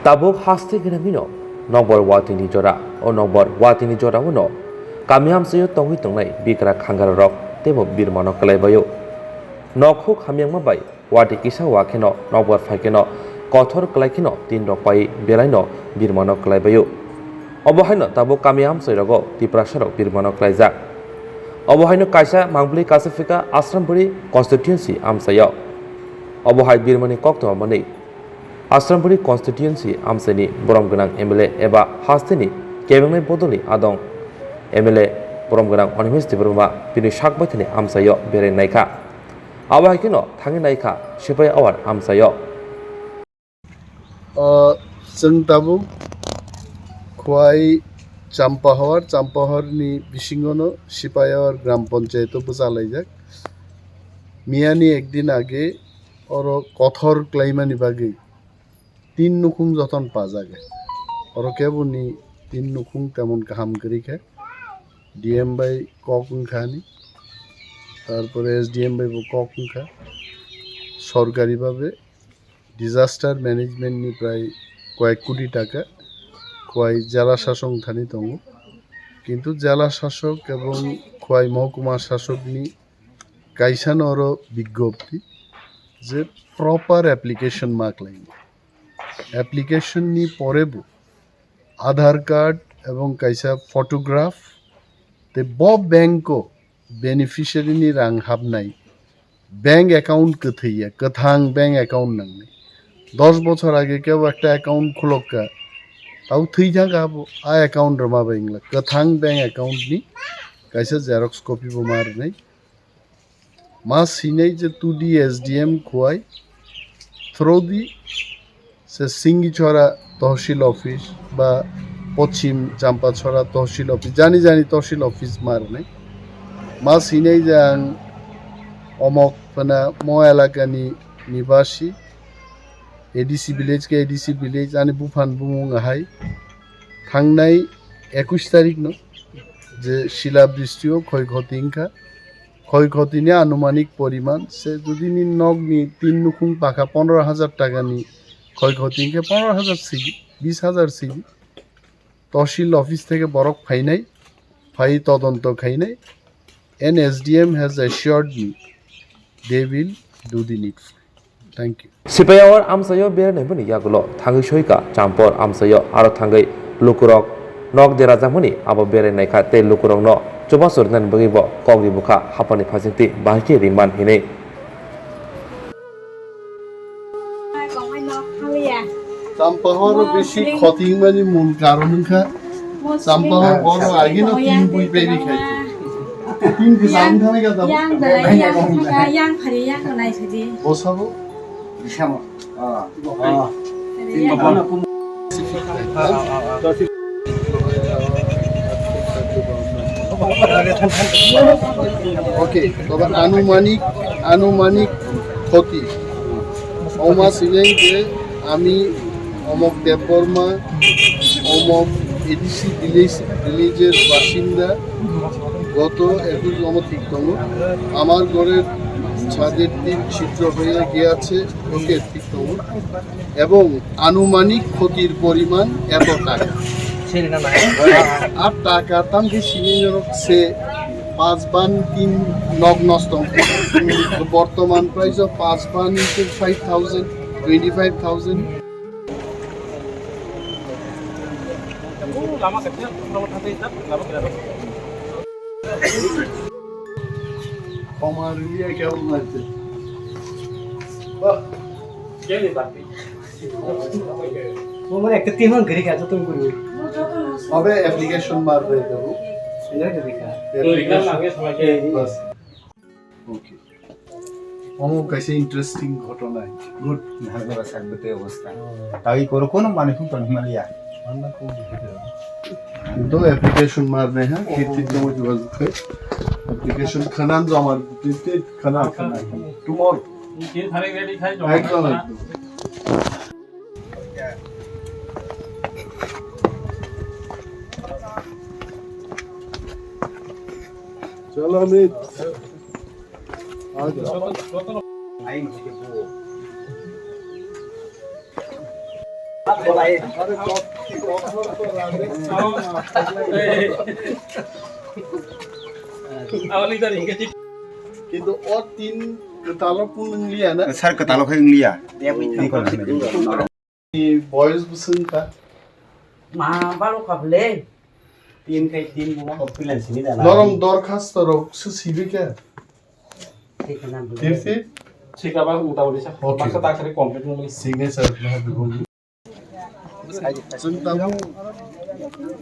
tabuk haste ginamino nobor watini jora o nobor watini jora uno kamiam sayo tongi tongnai bikra khangar rok tebo Birmano Kwlaibayo nokhuk hamyang mabai wati kisa wakeno nobor faikeno Kothor Kwlaikino tin rok pai belaino Birmano Kwlaibayo obohaino tabuk kamiam sayo tiprasarok Birmano Kwlaijak obohaino kaisa mangbli kasifika asramburi constituency amsayo obohai Birmani kokto mani Asramburi constituency amsani boromganang MLA eba hasteni kebengnai bodoli adong MLA boromganang Animesh Burma bini sakbaithini amsayo bere naikha abaikino thangi naikha sipai awar amsayo जों दाबो खवाई चाम्पाहरनि बिसिङावनो सिपायावर ग्राम पंचायत बुजालायजाक मियानि एकदिन आगे और कथर क्लाइमानि बागै तीन नुखुं যতন পাজাগে और केबुनि तीन नुखुं তেমন কাহাম করিখে ডিএম বাই ককুংখানি তারপরে এসডিএম বাই ককুংখা সরকারিভাবে ডিজাস্টার ম্যানেজমেন্টনি প্রায় কয়েক কোটি টাকা খোয়াই জেলা শাসক থানি দङ কিন্তু জেলা শাসক এবং খোয়াই মহকুমা শাসকনি কাইসান और বিজ্ঞপ্তি যে proper application mark line application নি পরেবো আধার কার্ড এবং কাইসা ফটোগ্রাফ তে ব্যাংকো বেনিফিশিয়ারি নি রাং হাবনাই ব্যাংক অ্যাকাউন্ট কথইয়া কথাং ব্যাংক অ্যাকাউন্ট নাংনি 10 বছর আগে কেউ একটা অ্যাকাউন্ট খুলকা তাও থই জাগাবো আ অ্যাকাউন্ট রমাবা ইংলা কথাং ব্যাংক অ্যাকাউন্ট নি কাইসা জেরক্স কপি বমার নাই মা সিনাই যে তুডি এসডিএম খোয়াই থ্রোদি সে সিঙ্গিছড়া তহসিল অফিস বা পশ্চিম চাম্পাছড়া তহসিল অফিস জানি তহসিল অফিস মার নাই মা সিনাই যে আং অমক ফানা ম এলাকানি নিবাসী এডিসি ভিলেজ আনি বুফান বুমুং আহাই থাংনাই 21 তারিখ ন যে শিলাবৃষ্টিও ক্ষয়ক্ষতি আনুমানিক পরিমাণ সে যদি নগনি 3 নুকুং পাখা 15,000 টাকা নি ক্ষয়ক্ষতি 15,000 সিগি 20,000 সিগি তহসিল অফিস থেকে বরক ফাই তদন্ত খাইনাই SDM has assured me they will do the needful thank you Sipayawar amsayo bere bani yagulo thangi soika champor amsayo aro thangai lukurok nok derajamani abo bere naikha te lukurok no chobasur nan bagibo kogi bukha hapani phasingti bahike riman hine চাম্পাহর বেশি ক্ষতি মানে মূল কারণ খা চাম্পাহর বড় আগে না তিন বুই পেবি খাইছে তিন কি সাম খানে কা দাও yang phari yang ko nai saji বসাবো Samo. ওকে তবে আনুমানিক ক্ষতি ওমা সিনাই যে আমি অমক দেববর্মা অমক এডিসি ভিলেজের বাসিন্দা গত 21 ঠিক দङ আমার ঘরের ছাদের দিক ছিদ্র হয়ে গিয়েছে ওকে ঠিক দङ এবং আনুমানিক ক্ষতির পরিমাণ এত টাকা আর টাকা তাম কি সিনিয়র সে 5 বান 3 নগ নষ্ট বর্তমান প্রাইস অফ 5 বান 5,000 25,000 কমারিয়া কেমন আছে মানে একটা তিন মান ঘরে কাজ তুমি করবে হবে অ্যাপ্লিকেশন মারবে দেব বাস ওকে অমুক কাছে ইন্টারেস্টিং ঘটনা গুড ভালো থাকবে তো অবস্থা তাই করো কোন মানে কোন মালিয়া अन्ना को तो एप्लीकेशन मारने हैं खेती तो मुझे बस एप्लीकेशन खनान जो हमारे कितने खना टुमारो तीन थाने रेडी खाई जो एकदम चलो अमित आ जाओ आई मुझे वो কিন্তু ও তিন তালো পুন লিয়া না sar ka talo khang liya ni ko বয়স বুঝছেন কা মা ভালো খাবলে তিন খাই তিন বুড়া কপিলেন সিনি দানা নরম দরখাস্ত রোগ সুসিবিকা ঠিক না তীর্থি ঠিক আছে মোটামুটি স্যার Okay. বাক্স তার সাথে কমপ্লিট হলো সিগনেচার না বিভঙ্গি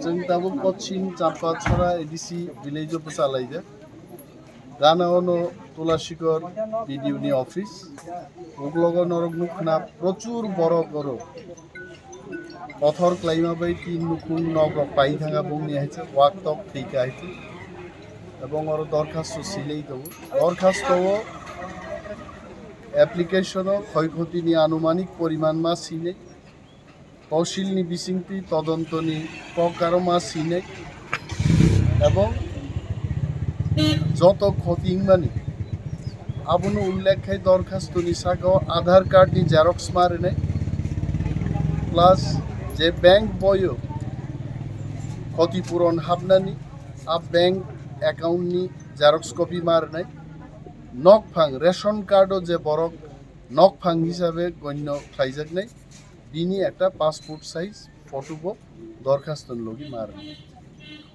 जों दाबो पश्चिम चाम्पाछरा एडिसि भिलेज चालाइजा गानावनो तुलासिकर बिडिउनि अफिस उग्लग नरगनुखना प्रचुर बड़ बड़ कथर क्लाइमाबाई तीन नुकुन नग पाई थाङा बुंनि हाइছে वाकटक थैका हाइছে এবং আরো দরখাস্ত সিলেই দেব দরখাস্ত অ্যাপ্লিকেশনও ক্ষয়ক্ষতি নিয়ে আনুমানিক পরিমাণ মা সিনে তহসিলনি বিশিংটি তদন্তনি প্রকারও মা সিনে এবং যত ক্ষতি মানে আবনো উল্লেখ খাই দরখাস্তনি সাগো আধার কার্ডনি জেরক্স মারে নেয় প্লাস যে ব্যাংক বইও ক্ষতিপূরণ হাবনানি আ ব্যাংক অ্যাকাউন্টনি জেরক্স কপি মারে নেয় নকফাং রেশন কার্ডও যে বরক নকফাং হিসাবে গণ্য খাইজাক নেই বিনি একটা পাসপোর্ট সাইজ ফটোবো দরখাস্তন লগি মারে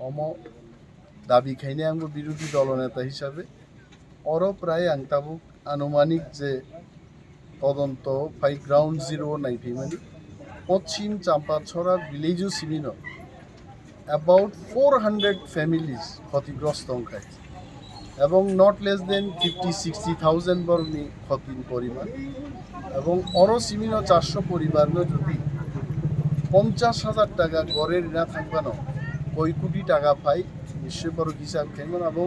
অম দাবি খাইনে আঙ্গো বিরোধী দলনেতা হিসাবে অরো প্রায় আংতাবুক আনুমানিক যে তদন্ত phi ground zero নাইফিমানি Paschim চাম্পাছড়া ভিলেজও Cimino about 400 families ক্ষতিগ্রস্ত অঙ্কায় এবং নট লেস দেন 50-60,000 বর্গনি ক্ষতির পরিমাণ এবং অরো সিমিনো 400 পরিবার যদি 50,000 টাকা গড়ের না থাকবানো কই কোটি টাকা পাই নিশ্চয় বড় হিসাব কেমন এবং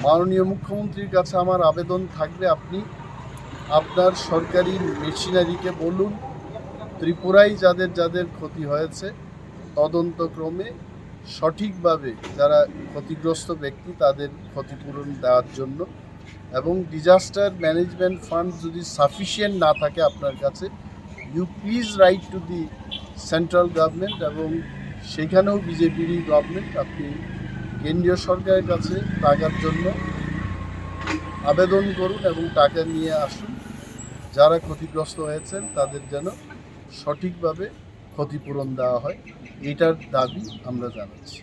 মাননীয় মুখ্যমন্ত্রীর কাছে আমার আবেদন থাকবে আপনি আপনার সরকারি মেশিনারিকে বলুন ত্রিপুরায় যাদের যাদের ক্ষতি হয়েছে তদন্তক্রমে সঠিকভাবে যারা ক্ষতিগ্রস্ত ব্যক্তি তাদের ক্ষতিপূরণ দেওয়ার জন্য এবং ডিজাস্টার ম্যানেজমেন্ট ফান্ড যদি সাফিসিয়েন্ট না থাকে আপনার কাছে you please write to the central government এবং সেখানেও বিজেপির গভর্নমেন্ট আপনি কেন্দ্রীয় সরকারের কাছে টাকার জন্য আবেদন করুন এবং টাকা নিয়ে আসুন যারা ক্ষতিগ্রস্ত হয়েছেন তাদের যেন সঠিকভাবে ক্ষতিপূরণ দেওয়া হয় এটার দাবি আমরা জানাচ্ছি